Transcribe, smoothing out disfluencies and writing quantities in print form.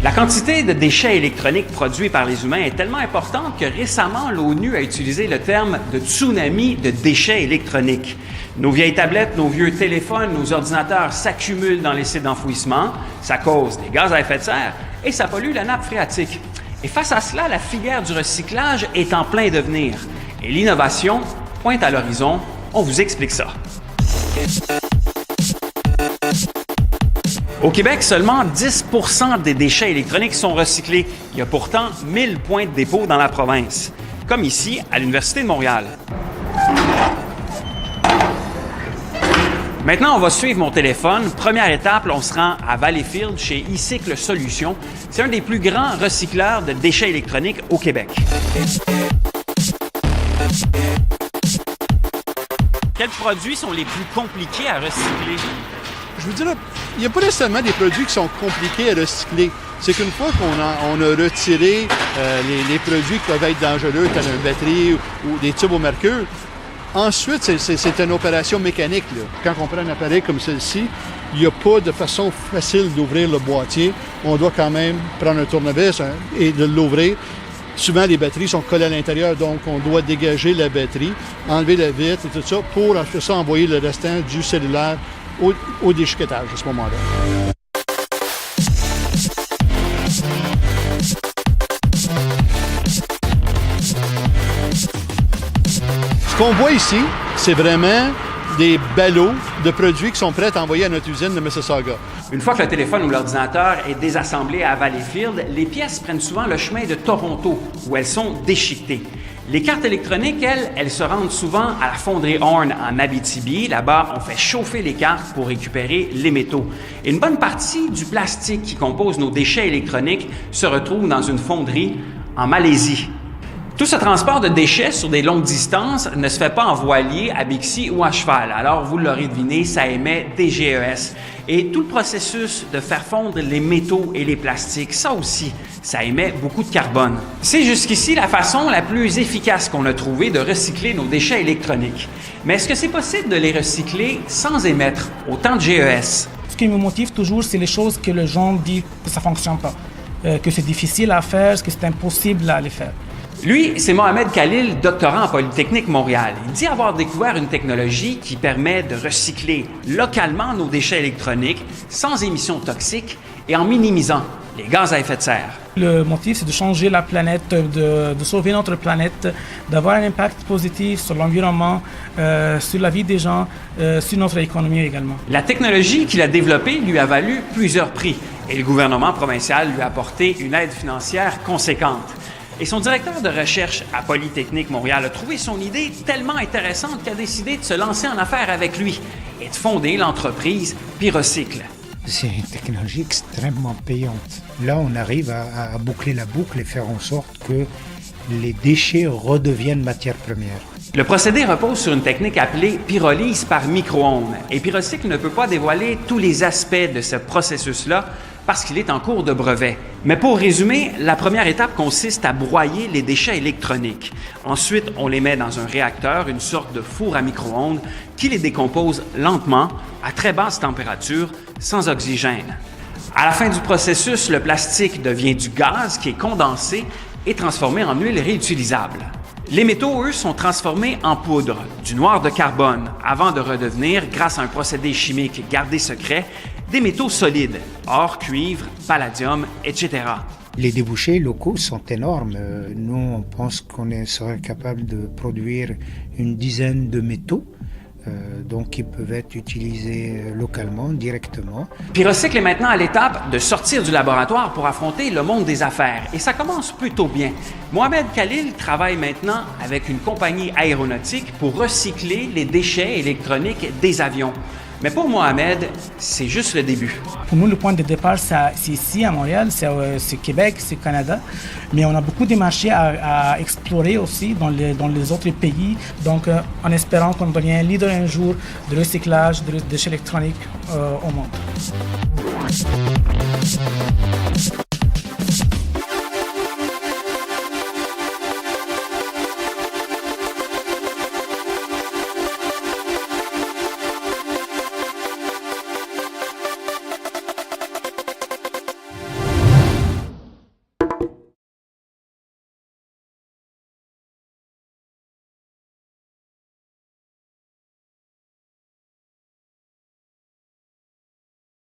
La quantité de déchets électroniques produits par les humains est tellement importante que récemment, l'ONU a utilisé le terme de tsunami de déchets électroniques. Nos vieilles tablettes, nos vieux téléphones, nos ordinateurs s'accumulent dans les sites d'enfouissement, ça cause des gaz à effet de serre et ça pollue la nappe phréatique. Et face à cela, la filière du recyclage est en plein devenir. Et l'innovation pointe à l'horizon. On vous explique ça. Au Québec, seulement 10 % des déchets électroniques sont recyclés. Il y a pourtant 1000 points de dépôt dans la province, comme ici à l'Université de Montréal. Maintenant, on va suivre mon téléphone. Première étape, on se rend à Valleyfield chez e-Cycle Solutions. C'est un des plus grands recycleurs de déchets électroniques au Québec. Quels produits sont les plus compliqués à recycler? Je vous dirais, il n'y a pas nécessairement des produits qui sont compliqués à recycler. C'est qu'une fois qu'on a retiré les produits qui peuvent être dangereux, comme une batterie ou des tubes au mercure, ensuite, c'est une opération mécanique, là. Quand on prend un appareil comme celui-ci, il n'y a pas de façon facile d'ouvrir le boîtier. On doit quand même prendre un tournevis et de l'ouvrir. Souvent, les batteries sont collées à l'intérieur, donc on doit dégager la batterie, enlever la vitre et tout ça pour ensuite ça envoyer le restant du cellulaire au déchiquetage à ce moment-là. Ce qu'on voit ici, c'est vraiment des ballots de produits qui sont prêts à envoyer à notre usine de Mississauga. Une fois que le téléphone ou l'ordinateur est désassemblé à Valleyfield, les pièces prennent souvent le chemin de Toronto, où elles sont déchiquetées. Les cartes électroniques, elles se rendent souvent à la fonderie Horn en Abitibi. Là-bas, on fait chauffer les cartes pour récupérer les métaux. Et une bonne partie du plastique qui compose nos déchets électroniques se retrouve dans une fonderie en Malaisie. Tout ce transport de déchets sur des longues distances ne se fait pas en voilier, à Bixi ou à cheval. Alors, vous l'aurez deviné, ça émet des GES. Et tout le processus de faire fondre les métaux et les plastiques, ça aussi, ça émet beaucoup de carbone. C'est jusqu'ici la façon la plus efficace qu'on a trouvée de recycler nos déchets électroniques. Mais est-ce que c'est possible de les recycler sans émettre autant de GES? Ce qui me motive toujours, c'est les choses que les gens disent que ça ne fonctionne pas, que c'est difficile à faire, que c'est impossible à les faire. Lui, c'est Mohamed Khalil, doctorant en Polytechnique Montréal. Il dit avoir découvert une technologie qui permet de recycler localement nos déchets électroniques sans émissions toxiques et en minimisant les gaz à effet de serre. Le motif, c'est de changer la planète, de sauver notre planète, d'avoir un impact positif sur l'environnement, sur la vie des gens, sur notre économie également. La technologie qu'il a développée lui a valu plusieurs prix et le gouvernement provincial lui a apporté une aide financière conséquente. Et son directeur de recherche à Polytechnique Montréal a trouvé son idée tellement intéressante qu'il a décidé de se lancer en affaires avec lui et de fonder l'entreprise Pyrocycle. C'est une technologie extrêmement payante. Là, on arrive à boucler la boucle et faire en sorte que les déchets redeviennent matière première. Le procédé repose sur une technique appelée pyrolyse par micro-ondes. Et Pyrocycle ne peut pas dévoiler tous les aspects de ce processus-là parce qu'il est en cours de brevet. Mais pour résumer, la première étape consiste à broyer les déchets électroniques. Ensuite, on les met dans un réacteur, une sorte de four à micro-ondes, qui les décompose lentement, à très basse température, sans oxygène. À la fin du processus, le plastique devient du gaz qui est condensé et transformé en huile réutilisable. Les métaux, eux, sont transformés en poudre, du noir de carbone, avant de redevenir, grâce à un procédé chimique gardé secret, des métaux solides, or, cuivre, palladium, etc. Les débouchés locaux sont énormes. Nous, on pense qu'on serait capable de produire une dizaine de métaux, donc qui peuvent être utilisés localement, directement. Pyrocycle est maintenant à l'étape de sortir du laboratoire pour affronter le monde des affaires. Et ça commence plutôt bien. Mohamed Khalil travaille maintenant avec une compagnie aéronautique pour recycler les déchets électroniques des avions. Mais pour Mohamed, c'est juste le début. Pour nous, le point de départ, c'est ici à Montréal, c'est Québec, c'est Canada. Mais on a beaucoup de marchés à explorer aussi dans les autres pays. Donc, en espérant qu'on devienne leader un jour de recyclage de déchets électroniques au monde.